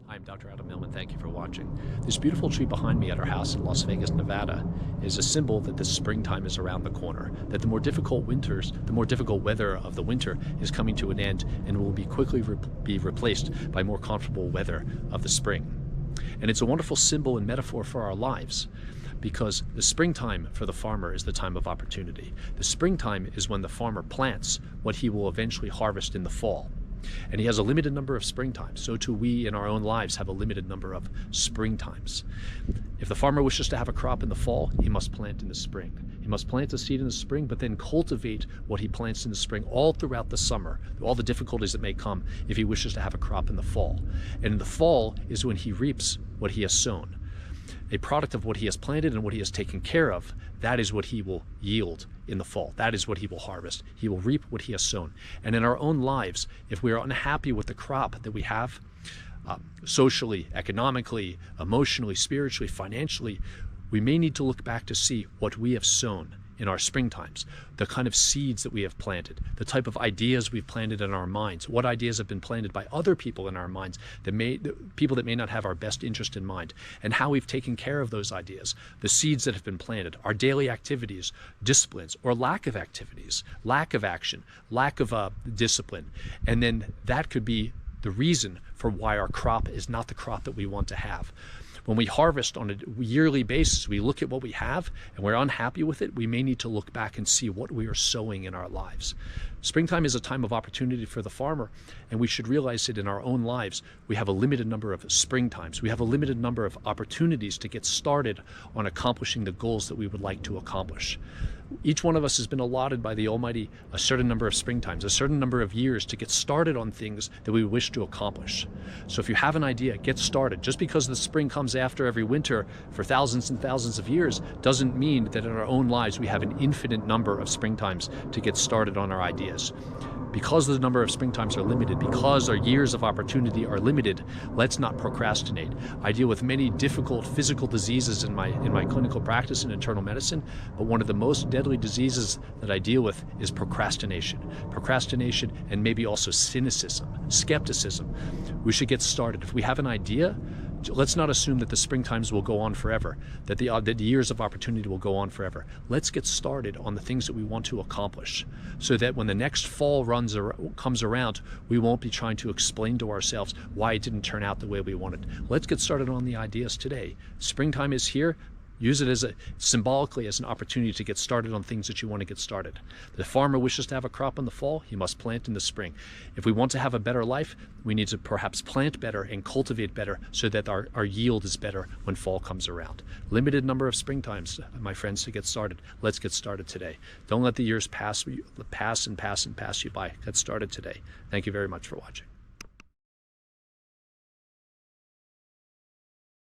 Hi, I'm Dr. Adam Millman. Thank you for watching. This beautiful tree behind me at our house in Las Vegas, Nevada, is a symbol that the springtime is around the corner, that the more difficult weather of the winter is coming to an end and will be quickly be replaced by more comfortable weather of the spring. And it's a wonderful symbol and metaphor for our lives, because the springtime for the farmer is the time of opportunity. The springtime is when the farmer plants what he will eventually harvest in the fall. And he has a limited number of springtimes. So too we in our own lives have a limited number of springtimes. If the farmer wishes to have a crop in the fall, he must plant in the spring. He must plant a seed in the spring, but then cultivate what he plants in the spring all throughout the summer, all the difficulties that may come if he wishes to have a crop in the fall. And in the fall is when he reaps what he has sown. A product of what he has planted and what he has taken care of, that is what he will yield in the fall. That is what he will harvest. He will reap what he has sown. And in our own lives, if we are unhappy with the crop that we have, socially, economically, emotionally, spiritually, financially, we may need to look back to see what we have sown in our springtimes, the kind of seeds that we have planted, the type of ideas we've planted in our minds, what ideas have been planted by other people in our minds, people that may not have our best interest in mind, and how we've taken care of those ideas, the seeds that have been planted, our daily activities, disciplines, or lack of activities, lack of action, lack of discipline. And then that could be the reason for why our crop is not the crop that we want to have. When we harvest on a yearly basis, we look at what we have and we're unhappy with it, we may need to look back and see what we are sowing in our lives. Springtime is a time of opportunity for the farmer, and we should realize that in our own lives, we have a limited number of springtimes. We have a limited number of opportunities to get started on accomplishing the goals that we would like to accomplish. Each one of us has been allotted by the Almighty a certain number of springtimes, a certain number of years to get started on things that we wish to accomplish. So if you have an idea, get started. Just because the spring comes after every winter for thousands and thousands of years doesn't mean that in our own lives we have an infinite number of springtimes to get started on our ideas. Because the number of springtimes are limited, because our years of opportunity are limited, let's not procrastinate. I deal with many difficult physical diseases in my clinical practice in internal medicine, but one of the most deadly diseases that I deal with is procrastination. Procrastination and maybe also cynicism, skepticism. We should get started. If we have an idea, let's not assume that the springtimes will go on forever, that the years of opportunity will go on forever. Let's get started on the things that we want to accomplish, so that when the next fall comes around, we won't be trying to explain to ourselves why it didn't turn out the way we wanted. Let's get started on the ideas today. Springtime is here. Use it symbolically as an opportunity to get started on things that you want to get started. The farmer wishes to have a crop in the fall, he must plant in the spring. If we want to have a better life, we need to perhaps plant better and cultivate better so that our yield is better when fall comes around. Limited number of springtimes, my friends, to get started. Let's get started today. Don't let the years pass you by. Get started today. Thank you very much for watching.